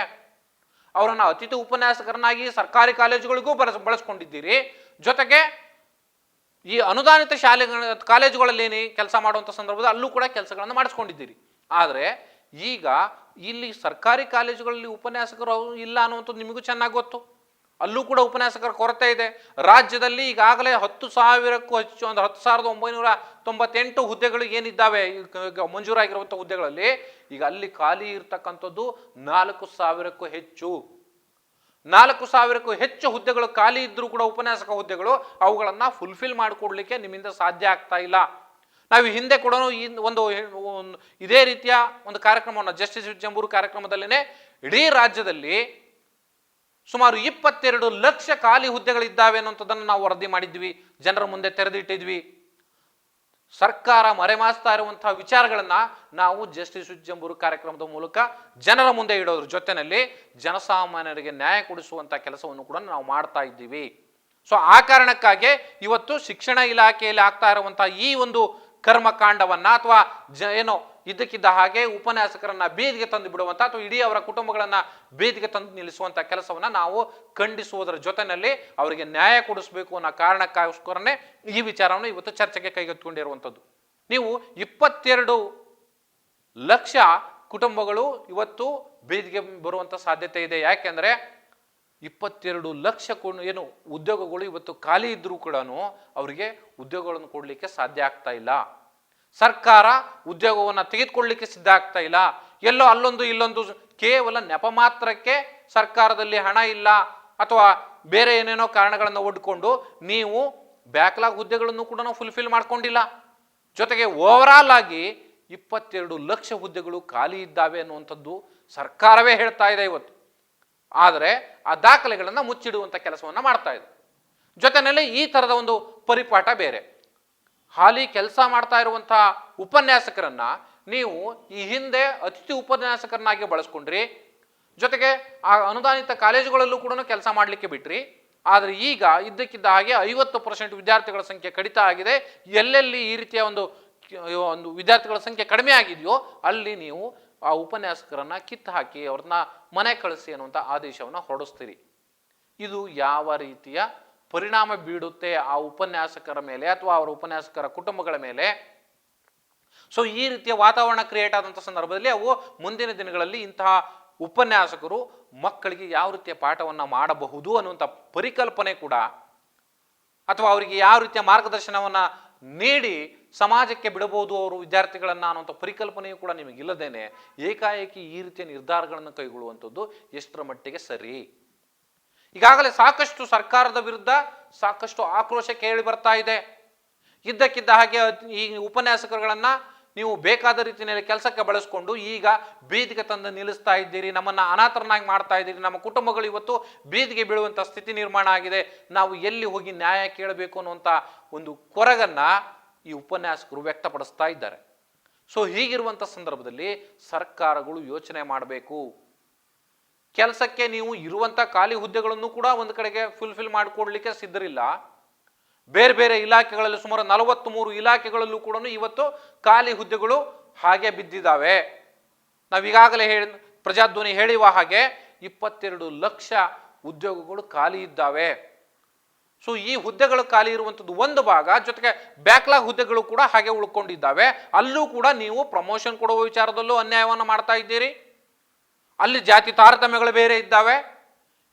ಅವರನ್ನ ಅತಿಥಿ ಉಪನ್ಯಾಸಕರನ್ನಾಗಿ ಸರ್ಕಾರಿ ಕಾಲೇಜುಗಳಿಗೂ ಬಳಸ್ಕೊಂಡಿದ್ದೀರಿ, ಜೊತೆಗೆ ಈ ಅನುದಾನಿತ ಕಾಲೇಜುಗಳಲ್ಲಿ ಕೆಲಸ ಮಾಡುವಂಥ ಸಂದರ್ಭದಲ್ಲಿ ಅಲ್ಲೂ ಕೂಡ ಕೆಲಸಗಳನ್ನು ಮಾಡಿಸ್ಕೊಂಡಿದ್ದೀರಿ. ಆದರೆ ಈಗ ಇಲ್ಲಿ ಸರ್ಕಾರಿ ಕಾಲೇಜುಗಳಲ್ಲಿ ಉಪನ್ಯಾಸಕರು ಇಲ್ಲ ಅನ್ನುವಂಥದ್ದು ನಿಮಗೂ ಚೆನ್ನಾಗಿ ಗೊತ್ತು. ಅಲ್ಲೂ ಕೂಡ ಉಪನ್ಯಾಸಕರ ಕೊರತೆ ಇದೆ. ರಾಜ್ಯದಲ್ಲಿ ಈಗಾಗಲೇ 10,000ಕ್ಕೂ ಹೆಚ್ಚು ಅಂದ್ರೆ 10,998 ಹುದ್ದೆಗಳು ಏನಿದ್ದಾವೆ ಮಂಜೂರಾಗಿರುವಂಥ ಹುದ್ದೆಗಳಲ್ಲಿ ಈಗ ಅಲ್ಲಿ ಖಾಲಿ ಇರ್ತಕ್ಕಂಥದ್ದು 4,000ಕ್ಕೂ ಹೆಚ್ಚು. 4,000ಕ್ಕೂ ಹೆಚ್ಚು ಹುದ್ದೆಗಳು ಖಾಲಿ ಇದ್ರೂ ಕೂಡ ಉಪನ್ಯಾಸಕ ಹುದ್ದೆಗಳು ಅವುಗಳನ್ನ ಫುಲ್ಫಿಲ್ ಮಾಡಿಕೊಡ್ಲಿಕ್ಕೆ ನಿಮ್ಮಿಂದ ಸಾಧ್ಯ ಆಗ್ತಾ ಇಲ್ಲ. ನಾವು ಹಿಂದೆ ಕೂಡ ಒಂದು ಇದೇ ರೀತಿಯ ಒಂದು ಕಾರ್ಯಕ್ರಮವನ್ನು ಜಸ್ಟಿಸ್ ವಿತ್ ಜಂಬೂರು ಕಾರ್ಯಕ್ರಮದಲ್ಲಿನೇ ಇಡೀ ರಾಜ್ಯದಲ್ಲಿ ಸುಮಾರು 22 ಲಕ್ಷ ಖಾಲಿ ಹುದ್ದೆಗಳಿದ್ದಾವೆ ಅನ್ನುವಂಥದ್ದನ್ನು ನಾವು ವರದಿ ಮಾಡಿದ್ವಿ, ಜನರ ಮುಂದೆ ತೆರೆದಿಟ್ಟಿದ್ವಿ. ಸರ್ಕಾರ ಮರೆಮಾಚ್ತಾ ಇರುವಂತಹ ವಿಚಾರಗಳನ್ನ ನಾವು ಜಸ್ಟಿಸ್ ವಿತ್ ಜಂಬೂರು ಕಾರ್ಯಕ್ರಮದ ಮೂಲಕ ಜನರ ಮುಂದೆ ಇಡೋದ್ರ ಜೊತೆಯಲ್ಲಿ ಜನಸಾಮಾನ್ಯರಿಗೆ ನ್ಯಾಯ ಕೊಡಿಸುವಂತಹ ಕೆಲಸವನ್ನು ಕೂಡ ನಾವು ಮಾಡ್ತಾ ಇದ್ದೀವಿ. ಸೊ ಆ ಕಾರಣಕ್ಕಾಗಿ ಇವತ್ತು ಶಿಕ್ಷಣ ಇಲಾಖೆಯಲ್ಲಿ ಆಗ್ತಾ ಇರುವಂತಹ ಈ ಒಂದು ಕರ್ಮಕಾಂಡವನ್ನ ಅಥವಾ ಏನೋ ಇದ್ದಕ್ಕಿದ್ದ ಹಾಗೆ ಉಪನ್ಯಾಸಕರನ್ನ ಬೀದಿಗೆ ತಂದು ಬಿಡುವಂತ ಅಥವಾ ಇಡೀ ಅವರ ಕುಟುಂಬಗಳನ್ನ ಬೀದಿಗೆ ತಂದು ನಿಲ್ಲಿಸುವಂತ ಕೆಲಸವನ್ನ ನಾವು ಖಂಡಿಸುವುದರ ಜೊತೆಯಲ್ಲಿ ಅವರಿಗೆ ನ್ಯಾಯ ಕೊಡಿಸಬೇಕು ಅನ್ನೋ ಕಾರಣಕ್ಕೋಸ್ಕರನೇ ಈ ವಿಚಾರವನ್ನು ಇವತ್ತು ಚರ್ಚೆಗೆ ಕೈಗೆತ್ತಿಕೊಂಡಿರುವಂಥದ್ದು. ನೀವು 22 ಲಕ್ಷ ಕುಟುಂಬಗಳು ಇವತ್ತು ಬೀದಿಗೆ ಬರುವಂತ ಸಾಧ್ಯತೆ ಇದೆ. ಯಾಕೆಂದ್ರೆ 22 ಲಕ್ಷ ಏನು ಉದ್ಯೋಗಗಳು ಇವತ್ತು ಖಾಲಿ ಇದ್ರೂ ಕೂಡ ಅವರಿಗೆ ಉದ್ಯೋಗಗಳನ್ನು ಕೊಡಲಿಕ್ಕೆ ಸಾಧ್ಯ ಆಗ್ತಾ ಇಲ್ಲ. ಸರ್ಕಾರ ಉದ್ಯೋಗವನ್ನು ತೆಗೆದುಕೊಳ್ಳಲಿಕ್ಕೆ ಸಿದ್ಧ ಆಗ್ತಾ ಇಲ್ಲ. ಎಲ್ಲೋ ಅಲ್ಲೊಂದು ಇಲ್ಲೊಂದು ಕೇವಲ ನೆಪ ಮಾತ್ರಕ್ಕೆ ಸರ್ಕಾರದಲ್ಲಿ ಹಣ ಇಲ್ಲ ಅಥವಾ ಬೇರೆ ಏನೇನೋ ಕಾರಣಗಳನ್ನು ಒಡ್ಕೊಂಡು ನೀವು ಬ್ಯಾಕ್ಲಾಗ್ ಹುದ್ದೆಗಳನ್ನು ಕೂಡ ಫುಲ್ಫಿಲ್ ಮಾಡ್ಕೊಂಡಿಲ್ಲ. ಜೊತೆಗೆ ಓವರಾಲ್ ಆಗಿ 22 ಲಕ್ಷ ಹುದ್ದೆಗಳು ಖಾಲಿ ಇದ್ದಾವೆ ಅನ್ನುವಂಥದ್ದು ಸರ್ಕಾರವೇ ಹೇಳ್ತಾ ಇದೆ ಇವತ್ತು. ಆದರೆ ಆ ದಾಖಲೆಗಳನ್ನು ಮುಚ್ಚಿಡುವಂಥ ಕೆಲಸವನ್ನು ಮಾಡ್ತಾ ಇದೆ. ಜೊತೆಯಲ್ಲಿ ಈ ಥರದ ಒಂದು ಪರಿಪಾಠ ಬೇರೆ. ಹಾಲಿ ಕೆಲಸ ಮಾಡ್ತಾ ಇರುವಂತಹ ಉಪನ್ಯಾಸಕರನ್ನ ನೀವು ಈ ಹಿಂದೆ ಅತಿಥಿ ಉಪನ್ಯಾಸಕರನ್ನಾಗಿ ಬಳಸ್ಕೊಂಡ್ರಿ. ಜೊತೆಗೆ ಆ ಅನುದಾನಿತ ಕಾಲೇಜುಗಳಲ್ಲೂ ಕೂಡ ಕೆಲಸ ಮಾಡಲಿಕ್ಕೆ ಬಿಟ್ರಿ. ಆದರೆ ಈಗ ಇದ್ದಕ್ಕಿದ್ದ ಹಾಗೆ 50% ವಿದ್ಯಾರ್ಥಿಗಳ ಸಂಖ್ಯೆ ಕಡಿತ ಆಗಿದೆ. ಎಲ್ಲೆಲ್ಲಿ ಈ ರೀತಿಯ ಒಂದು ವಿದ್ಯಾರ್ಥಿಗಳ ಸಂಖ್ಯೆ ಕಡಿಮೆ ಆಗಿದೆಯೋ ಅಲ್ಲಿ ನೀವು ಆ ಉಪನ್ಯಾಸಕರನ್ನ ಕಿತ್ತು ಹಾಕಿ ಅವ್ರನ್ನ ಮನೆ ಕಳಿಸಿ ಅನ್ನುವಂಥ ಆದೇಶವನ್ನು ಹೊರಡಿಸ್ತೀರಿ. ಇದು ಯಾವ ರೀತಿಯ ಪರಿಣಾಮ ಬೀಳುತ್ತೆ ಆ ಉಪನ್ಯಾಸಕರ ಮೇಲೆ ಅಥವಾ ಅವರ ಉಪನ್ಯಾಸಕರ ಕುಟುಂಬಗಳ ಮೇಲೆ? ಸೊ ಈ ರೀತಿಯ ವಾತಾವರಣ ಕ್ರಿಯೇಟ್ ಆದಂಥ ಸಂದರ್ಭದಲ್ಲಿ ಅವು ಮುಂದಿನ ದಿನಗಳಲ್ಲಿ ಇಂತಹ ಉಪನ್ಯಾಸಕರು ಮಕ್ಕಳಿಗೆ ಯಾವ ರೀತಿಯ ಪಾಠವನ್ನು ಮಾಡಬಹುದು ಅನ್ನುವಂಥ ಪರಿಕಲ್ಪನೆ ಕೂಡ ಅಥವಾ ಅವರಿಗೆ ಯಾವ ರೀತಿಯ ಮಾರ್ಗದರ್ಶನವನ್ನು ನೀಡಿ ಸಮಾಜಕ್ಕೆ ಬಿಡಬಹುದು ಅವರು ವಿದ್ಯಾರ್ಥಿಗಳನ್ನ ಅನ್ನುವಂಥ ಪರಿಕಲ್ಪನೆಯೂ ಕೂಡ ನಿಮಗಿಲ್ಲದೇನೆ ಏಕಾಏಕಿ ಈ ರೀತಿಯ ನಿರ್ಧಾರಗಳನ್ನು ಕೈಗೊಳ್ಳುವಂಥದ್ದು ಎಷ್ಟರ ಮಟ್ಟಿಗೆ ಸರಿ? ಈಗಾಗಲೇ ಸಾಕಷ್ಟು ಸರ್ಕಾರದ ವಿರುದ್ಧ ಸಾಕಷ್ಟು ಆಕ್ರೋಶ ಕೇಳಿ ಬರ್ತಾ ಇದೆ. ಇದ್ದಕ್ಕಿದ್ದ ಹಾಗೆ ಈ ಉಪನ್ಯಾಸಕರುಗಳನ್ನ ನೀವು ಬೇಕಾದ ರೀತಿಯಲ್ಲಿ ಕೆಲಸಕ್ಕೆ ಬಳಸ್ಕೊಂಡು ಈಗ ಬೀದಿಗೆ ತಂದು ನಿಲ್ಲಿಸ್ತಾ ಇದ್ದೀರಿ, ನಮ್ಮನ್ನ ಅನಾಥರನ್ನಾಗಿ ಮಾಡ್ತಾ ಇದ್ದೀರಿ, ನಮ್ಮ ಕುಟುಂಬಗಳು ಇವತ್ತು ಬೀದಿಗೆ ಬೀಳುವಂಥ ಸ್ಥಿತಿ ನಿರ್ಮಾಣ ಆಗಿದೆ, ನಾವು ಎಲ್ಲಿ ಹೋಗಿ ನ್ಯಾಯ ಕೇಳಬೇಕು ಅನ್ನುವಂಥ ಒಂದು ಕೊರಗನ್ನ ಈ ಉಪನ್ಯಾಸಕರು ವ್ಯಕ್ತಪಡಿಸ್ತಾ ಇದ್ದಾರೆ. ಸೊ ಹೀಗಿರುವಂಥ ಸಂದರ್ಭದಲ್ಲಿ ಸರ್ಕಾರಗಳು ಯೋಚನೆ ಮಾಡಬೇಕು. ಕೆಲಸಕ್ಕೆ ನೀವು ಇರುವಂಥ ಖಾಲಿ ಹುದ್ದೆಗಳನ್ನು ಕೂಡ ಒಂದು ಕಡೆಗೆ ಫುಲ್ಫಿಲ್ ಮಾಡಿಕೊಡ್ಲಿಕ್ಕೆ ಸಿದ್ಧರಿಲ್ಲ. ಬೇರೆ ಬೇರೆ ಇಲಾಖೆಗಳಲ್ಲಿ ಸುಮಾರು 43 ಇಲಾಖೆಗಳಲ್ಲೂ ಕೂಡ ಇವತ್ತು ಖಾಲಿ ಹುದ್ದೆಗಳು ಹಾಗೆ ಬಿದ್ದಿದ್ದಾವೆ. ನಾವೀಗಾಗಲೇ ಪ್ರಜಾಧ್ವನಿ ಹೇಳಿರುವ ಹಾಗೆ 22 ಲಕ್ಷ ಉದ್ಯೋಗಗಳು ಖಾಲಿ ಇದ್ದಾವೆ. ಸೊ ಈ ಹುದ್ದೆಗಳು ಖಾಲಿ ಇರುವಂಥದ್ದು ಒಂದು ಭಾಗ, ಜೊತೆಗೆ ಬ್ಯಾಕ್ಲಾಗ್ ಹುದ್ದೆಗಳು ಕೂಡ ಹಾಗೆ ಉಳ್ಕೊಂಡಿದ್ದಾವೆ. ಅಲ್ಲೂ ಕೂಡ ನೀವು ಪ್ರಮೋಷನ್ ಕೊಡುವ ವಿಚಾರದಲ್ಲೂ ಅನ್ಯಾಯವನ್ನು ಮಾಡ್ತಾ ಇದ್ದೀರಿ. ಅಲ್ಲಿ ಜಾತಿ ತಾರತಮ್ಯಗಳು ಬೇರೆ ಇದ್ದಾವೆ.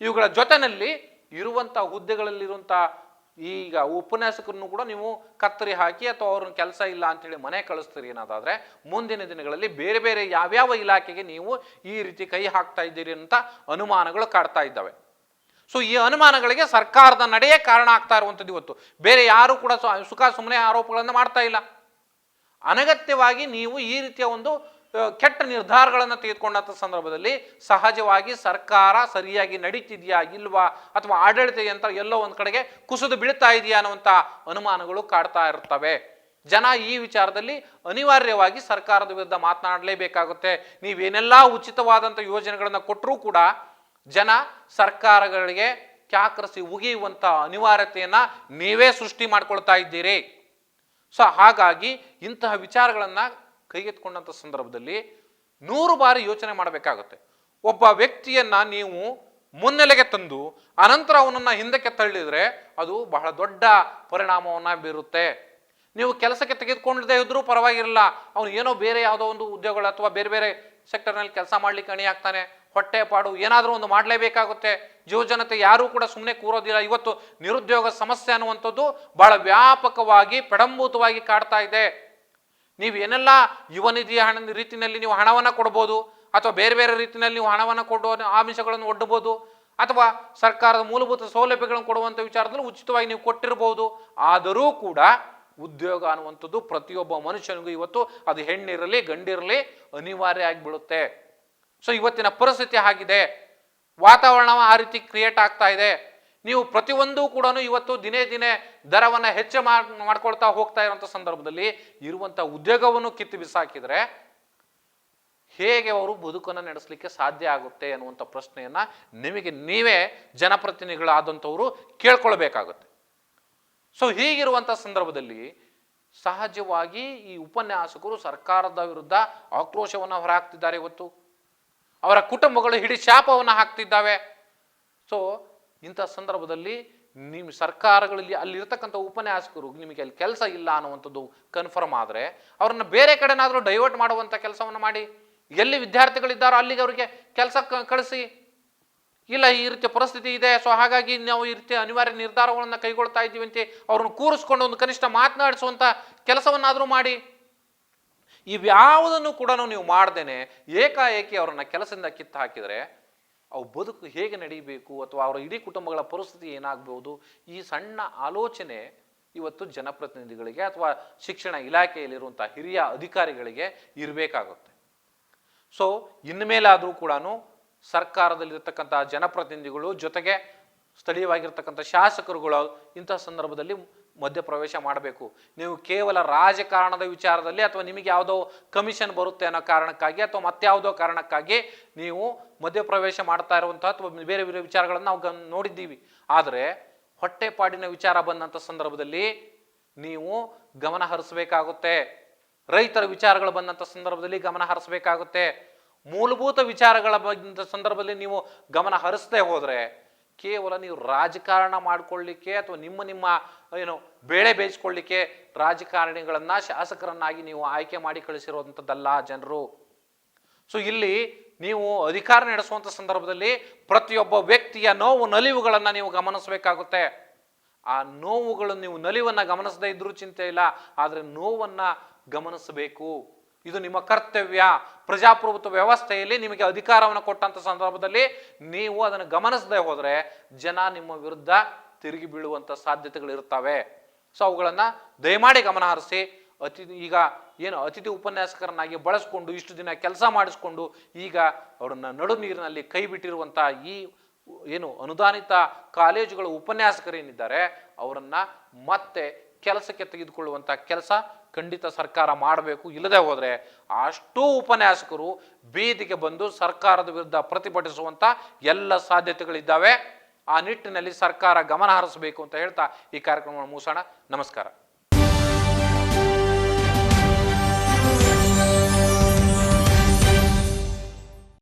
ಇವುಗಳ ಜೊತೆಯಲ್ಲಿ ಇರುವಂಥ ಹುದ್ದೆಗಳಲ್ಲಿರುವಂಥ ಈಗ ಉಪನ್ಯಾಸಕರನ್ನು ಕೂಡ ನೀವು ಕತ್ತರಿ ಹಾಕಿ ಅಥವಾ ಅವ್ರನ್ನ ಕೆಲಸ ಇಲ್ಲ ಅಂತೇಳಿ ಮನೆ ಕಳಿಸ್ತೀರಿ ಅನ್ನೋದಾದ್ರೆ ಮುಂದಿನ ದಿನಗಳಲ್ಲಿ ಬೇರೆ ಬೇರೆ ಯಾವ್ಯಾವ ಇಲಾಖೆಗೆ ನೀವು ಈ ರೀತಿ ಕೈ ಹಾಕ್ತಾ ಇದ್ದೀರಿ ಅಂತ ಅನುಮಾನಗಳು ಕಾಡ್ತಾ ಇದ್ದಾವೆ. ಸೊ ಈ ಅನುಮಾನಗಳಿಗೆ ಸರ್ಕಾರದ ನಡೆಯೇ ಕಾರಣ ಆಗ್ತಾ ಇರುವಂಥದ್ದು ಇವತ್ತು. ಬೇರೆ ಯಾರು ಕೂಡ ಸುಖ ಸುಮ್ಮನೆ ಆರೋಪಗಳನ್ನು ಮಾಡ್ತಾ ಇಲ್ಲ. ಅನಗತ್ಯವಾಗಿ ನೀವು ಈ ರೀತಿಯ ಒಂದು ಕೆಟ್ಟ ನಿರ್ಧಾರಗಳನ್ನು ತೆಗೆದುಕೊಂಡಂಥ ಸಂದರ್ಭದಲ್ಲಿ ಸಹಜವಾಗಿ ಸರ್ಕಾರ ಸರಿಯಾಗಿ ನಡೀತಿದೆಯಾ ಇಲ್ವಾ ಅಥವಾ ಆಡಳಿತ ಯಂತ್ರ ಎಲ್ಲೋ ಒಂದು ಕಡೆಗೆ ಕುಸಿದು ಬೀಳ್ತಾ ಇದೆಯಾ ಅನ್ನುವಂಥ ಅನುಮಾನಗಳು ಕಾಡ್ತಾ ಇರ್ತವೆ. ಜನ ಈ ವಿಚಾರದಲ್ಲಿ ಅನಿವಾರ್ಯವಾಗಿ ಸರ್ಕಾರದ ವಿರುದ್ಧ ಮಾತನಾಡಲೇಬೇಕಾಗುತ್ತೆ. ನೀವೇನೆಲ್ಲ ಉಚಿತವಾದಂಥ ಯೋಜನೆಗಳನ್ನು ಕೊಟ್ಟರೂ ಕೂಡ ಜನ ಸರ್ಕಾರಗಳಿಗೆ ಕ್ಯಾಕರಿಸಿ ಉಗಿಯುವಂಥ ಅನಿವಾರ್ಯತೆಯನ್ನ ನೀವೇ ಸೃಷ್ಟಿ ಮಾಡ್ಕೊಳ್ತಾ ಇದ್ದೀರಿ. ಸೊ ಹಾಗಾಗಿ ಇಂತಹ ವಿಚಾರಗಳನ್ನ ಕೈಗೆತ್ಕೊಂಡಂಥ ಸಂದರ್ಭದಲ್ಲಿ 100 ಬಾರಿ ಯೋಚನೆ ಮಾಡಬೇಕಾಗುತ್ತೆ. ಒಬ್ಬ ವ್ಯಕ್ತಿಯನ್ನ ನೀವು ಮುನ್ನೆಲೆಗೆ ತಂದು ಅನಂತರ ಅವನನ್ನ ಹಿಂದಕ್ಕೆ ತಳ್ಳಿದ್ರೆ ಅದು ಬಹಳ ದೊಡ್ಡ ಪರಿಣಾಮವನ್ನ ಬೀರುತ್ತೆ. ನೀವು ಕೆಲಸಕ್ಕೆ ತೆಗೆದುಕೊಳ್ಳದೆ ಇದ್ರೂ ಪರವಾಗಿರಲ್ಲ, ಅವನು ಏನೋ ಬೇರೆ ಯಾವುದೋ ಒಂದು ಉದ್ಯೋಗಗಳು ಅಥವಾ ಬೇರೆ ಬೇರೆ ಸೆಕ್ಟರ್ನಲ್ಲಿ ಕೆಲಸ ಮಾಡ್ಲಿಕ್ಕೆ ಅಣಿ ಆಗ್ತಾನೆ, ಹೊಟ್ಟೆ ಪಾಡು ಏನಾದರೂ ಒಂದು ಮಾಡಲೇಬೇಕಾಗುತ್ತೆ. ಯುವಜನತೆ ಯಾರೂ ಕೂಡ ಸುಮ್ಮನೆ ಕೂರೋದಿಲ್ಲ. ಇವತ್ತು ನಿರುದ್ಯೋಗ ಸಮಸ್ಯೆ ಅನ್ನುವಂಥದ್ದು ಬಹಳ ವ್ಯಾಪಕವಾಗಿ ಪೆಡಂಭೂತವಾಗಿ ಕಾಡ್ತಾ ಇದೆ. ನೀವು ಏನೆಲ್ಲ ಯುವ ನಿಧಿಯ ರೀತಿಯಲ್ಲಿ ನೀವು ಹಣವನ್ನು ಕೊಡ್ಬೋದು ಅಥವಾ ಬೇರೆ ಬೇರೆ ರೀತಿಯಲ್ಲಿ ನೀವು ಹಣವನ್ನು ಕೊಡುವ ಆಮಿಷಗಳನ್ನು ಒಡ್ಡಬಹುದು ಅಥವಾ ಸರ್ಕಾರದ ಮೂಲಭೂತ ಸೌಲಭ್ಯಗಳನ್ನು ಕೊಡುವಂಥ ವಿಚಾರದಲ್ಲಿ ಉಚಿತವಾಗಿ ನೀವು ಕೊಟ್ಟಿರಬಹುದು. ಆದರೂ ಕೂಡ ಉದ್ಯೋಗ ಅನ್ನುವಂಥದ್ದು ಪ್ರತಿಯೊಬ್ಬ ಮನುಷ್ಯನಿಗೂ ಇವತ್ತು ಅದು ಹೆಣ್ಣಿರಲಿ ಗಂಡಿರಲಿ ಅನಿವಾರ್ಯ ಆಗಿಬಿಡುತ್ತೆ. ಸೊ ಇವತ್ತಿನ ಪರಿಸ್ಥಿತಿ ಆಗಿದೆ, ವಾತಾವರಣ ಆ ರೀತಿ ಕ್ರಿಯೇಟ್ ಆಗ್ತಾ ಇದೆ. ನೀವು ಪ್ರತಿಯೊಂದು ಕೂಡ ಇವತ್ತು ದಿನೇ ದಿನೇ ದರವನ್ನು ಹೆಚ್ಚು ಮಾಡ್ಕೊಳ್ತಾ ಹೋಗ್ತಾ ಇರುವಂಥ ಸಂದರ್ಭದಲ್ಲಿ ಇರುವಂಥ ಉದ್ಯೋಗವನ್ನು ಕಿತ್ತು ಬಿಸಾಕಿದ್ರೆ ಹೇಗೆ ಅವರು ಬದುಕನ್ನು ನಡೆಸಲಿಕ್ಕೆ ಸಾಧ್ಯ ಆಗುತ್ತೆ ಅನ್ನುವಂಥ ಪ್ರಶ್ನೆಯನ್ನ ನಿಮಗೆ ನೀವೇ ಜನಪ್ರತಿನಿಧಿಗಳಾದಂಥವರು ಕೇಳ್ಕೊಳ್ಬೇಕಾಗುತ್ತೆ. ಸೊ ಹೀಗಿರುವಂಥ ಸಂದರ್ಭದಲ್ಲಿ ಸಹಜವಾಗಿ ಈ ಉಪನ್ಯಾಸಕರು ಸರ್ಕಾರದ ವಿರುದ್ಧ ಆಕ್ರೋಶವನ್ನು ಹೊರಹಾಕ್ತಿದ್ದಾರೆ. ಇವತ್ತು ಅವರ ಕುಟುಂಬಗಳು ಹಿಡಿ ಶಾಪವನ್ನು ಹಾಕ್ತಿದ್ದಾವೆ. ಸೊ ಇಂಥ ಸಂದರ್ಭದಲ್ಲಿ ನಿಮ್ಮ ಸರ್ಕಾರಗಳಲ್ಲಿ ಅಲ್ಲಿರ್ತಕ್ಕಂಥ ಉಪನ್ಯಾಸಕರು ನಿಮಗೆ ಅಲ್ಲಿ ಕೆಲಸ ಇಲ್ಲ ಅನ್ನುವಂಥದ್ದು ಕನ್ಫರ್ಮ್ ಆದರೆ ಅವ್ರನ್ನ ಬೇರೆ ಕಡೆನಾದರೂ ಡೈವರ್ಟ್ ಮಾಡುವಂಥ ಕೆಲಸವನ್ನು ಮಾಡಿ, ಎಲ್ಲಿ ವಿದ್ಯಾರ್ಥಿಗಳಿದ್ದಾರೋ ಅಲ್ಲಿಗೆ ಅವರಿಗೆ ಕೆಲಸ ಕಳಿಸಿ. ಇಲ್ಲ ಈ ರೀತಿಯ ಪರಿಸ್ಥಿತಿ ಇದೆ, ಸೊ ಹಾಗಾಗಿ ನಾವು ಈ ರೀತಿಯ ಅನಿವಾರ್ಯ ನಿರ್ಧಾರಗಳನ್ನು ಕೈಗೊಳ್ತಾ ಇದ್ದೀವಿ ಅಂತ ಅವ್ರನ್ನ ಕೂರಿಸ್ಕೊಂಡು ಒಂದು ಕನಿಷ್ಠ ಮಾತನಾಡಿಸುವಂಥ ಕೆಲಸವನ್ನಾದರೂ ಮಾಡಿ. ಇವ್ಯಾವುದನ್ನು ಕೂಡ ನೀವು ಮಾಡ್ದೇನೆ ಏಕಾಏಕಿ ಅವ್ರನ್ನ ಕೆಲಸದಿಂದ ಕಿತ್ತು ಹಾಕಿದರೆ ಅವು ಬದುಕು ಹೇಗೆ ನಡೀಬೇಕು ಅಥವಾ ಅವರ ಇಡೀ ಕುಟುಂಬಗಳ ಪರಿಸ್ಥಿತಿ ಏನಾಗಬಹುದು, ಈ ಸಣ್ಣ ಆಲೋಚನೆ ಇವತ್ತು ಜನಪ್ರತಿನಿಧಿಗಳಿಗೆ ಅಥವಾ ಶಿಕ್ಷಣ ಇಲಾಖೆಯಲ್ಲಿರುವಂಥ ಹಿರಿಯ ಅಧಿಕಾರಿಗಳಿಗೆ ಇರಬೇಕಾಗುತ್ತೆ. ಸೊ ಇನ್ಮೇಲಾದರೂ ಕೂಡ ಸರ್ಕಾರದಲ್ಲಿರ್ತಕ್ಕಂಥ ಜನಪ್ರತಿನಿಧಿಗಳು ಜೊತೆಗೆ ಸ್ಥಳೀಯವಾಗಿರ್ತಕ್ಕಂಥ ಶಾಸಕರುಗಳು ಇಂಥ ಸಂದರ್ಭದಲ್ಲಿ ಮಧ್ಯಪ್ರವೇಶ ಮಾಡಬೇಕು. ನೀವು ಕೇವಲ ರಾಜಕಾರಣದ ವಿಚಾರದಲ್ಲಿ ಅಥವಾ ನಿಮಗೆ ಯಾವುದೋ ಕಮಿಷನ್ ಬರುತ್ತೆ ಅನ್ನೋ ಕಾರಣಕ್ಕಾಗಿ ಅಥವಾ ಮತ್ಯಾವುದೋ ಕಾರಣಕ್ಕಾಗಿ ನೀವು ಮಧ್ಯಪ್ರವೇಶ ಮಾಡ್ತಾ ಇರುವಂಥ ಅಥವಾ ಬೇರೆ ಬೇರೆ ವಿಚಾರಗಳನ್ನು ನಾವು ನೋಡಿದ್ದೀವಿ. ಆದರೆ ಹೊಟ್ಟೆಪಾಡಿನ ವಿಚಾರ ಬಂದಂಥ ಸಂದರ್ಭದಲ್ಲಿ ನೀವು ಗಮನ ಹರಿಸಬೇಕಾಗುತ್ತೆ. ರೈತರ ವಿಚಾರಗಳು ಬಂದಂಥ ಸಂದರ್ಭದಲ್ಲಿ ಗಮನ ಹರಿಸಬೇಕಾಗುತ್ತೆ. ಮೂಲಭೂತ ವಿಚಾರಗಳ ಬಂದ ಸಂದರ್ಭದಲ್ಲಿ ನೀವು ಗಮನ ಹರಿಸದೆ ಹೋದರೆ ಕೇವಲ ನೀವು ರಾಜಕಾರಣ ಮಾಡಿಕೊಳ್ಳಿಕ್ಕೆ ಅಥವಾ ನಿಮ್ಮ ಏನು ಬೇಳೆ ಬೇಯಿಸ್ಕೊಳ್ಳಿಕ್ಕೆ ರಾಜಕಾರಣಿಗಳನ್ನ ಶಾಸಕರನ್ನಾಗಿ ನೀವು ಆಯ್ಕೆ ಮಾಡಿ ಕಳಿಸಿರುವಂಥದ್ದಲ್ಲ ಜನರು. ಸೊ ಇಲ್ಲಿ ನೀವು ಅಧಿಕಾರ ನಡೆಸುವಂಥ ಸಂದರ್ಭದಲ್ಲಿ ಪ್ರತಿಯೊಬ್ಬ ವ್ಯಕ್ತಿಯ ನೋವು ನಲಿವುಗಳನ್ನು ನೀವು ಗಮನಿಸಬೇಕಾಗುತ್ತೆ. ಆ ನೋವುಗಳು ನೀವು ನಲಿವನ್ನು ಗಮನಿಸದೇ ಇದ್ರೂ ಚಿಂತೆ ಇಲ್ಲ, ಆದರೆ ನೋವನ್ನು ಗಮನಿಸಬೇಕು. ಇದು ನಿಮ್ಮ ಕರ್ತವ್ಯ. ಪ್ರಜಾಪ್ರಭುತ್ವ ವ್ಯವಸ್ಥೆಯಲ್ಲಿ ನಿಮಗೆ ಅಧಿಕಾರವನ್ನು ಕೊಟ್ಟಂತ ಸಂದರ್ಭದಲ್ಲಿ ನೀವು ಅದನ್ನು ಗಮನಿಸದೆ ಹೋದರೆ ಜನ ನಿಮ್ಮ ವಿರುದ್ಧ ತಿರುಗಿ ಬೀಳುವಂಥ ಸಾಧ್ಯತೆಗಳು ಇರ್ತವೆ. ಸೊ ಅವುಗಳನ್ನು ದಯಮಾಡಿ ಗಮನ ಹರಿಸಿ. ಈಗ ಏನು ಅತಿಥಿ ಉಪನ್ಯಾಸಕರನ್ನಾಗಿ ಬಳಸ್ಕೊಂಡು ಇಷ್ಟು ದಿನ ಕೆಲಸ ಮಾಡಿಸ್ಕೊಂಡು ಈಗ ಅವರನ್ನ ನಡು ನೀರಿನಲ್ಲಿ ಕೈ ಬಿಟ್ಟಿರುವಂಥ ಈ ಏನು ಅನುದಾನಿತ ಕಾಲೇಜುಗಳ ಉಪನ್ಯಾಸಕರೇನಿದ್ದಾರೆ ಅವರನ್ನ ಮತ್ತೆ ಕೆಲಸಕ್ಕೆ ತೆಗೆದುಕೊಳ್ಳುವಂಥ ಕೆಲಸ ಖಂಡಿತ ಸರ್ಕಾರ ಮಾಡಬೇಕು. ಇಲ್ಲದೆ ಹೋದರೆ ಅಷ್ಟೂ ಉಪನ್ಯಾಸಕರು ಬೀದಿಗೆ ಬಂದು ಸರ್ಕಾರದ ವಿರುದ್ಧ ಪ್ರತಿಭಟಿಸುವಂಥ ಎಲ್ಲ ಸಾಧ್ಯತೆಗಳಿದ್ದಾವೆ. ಆ ನಿಟ್ಟಿನಲ್ಲಿ ಸರ್ಕಾರ ಗಮನ ಹರಿಸಬೇಕು ಅಂತ ಹೇಳ್ತಾ ಈ ಕಾರ್ಯಕ್ರಮವನ್ನು ಮುಗಿಸೋಣ. ನಮಸ್ಕಾರ.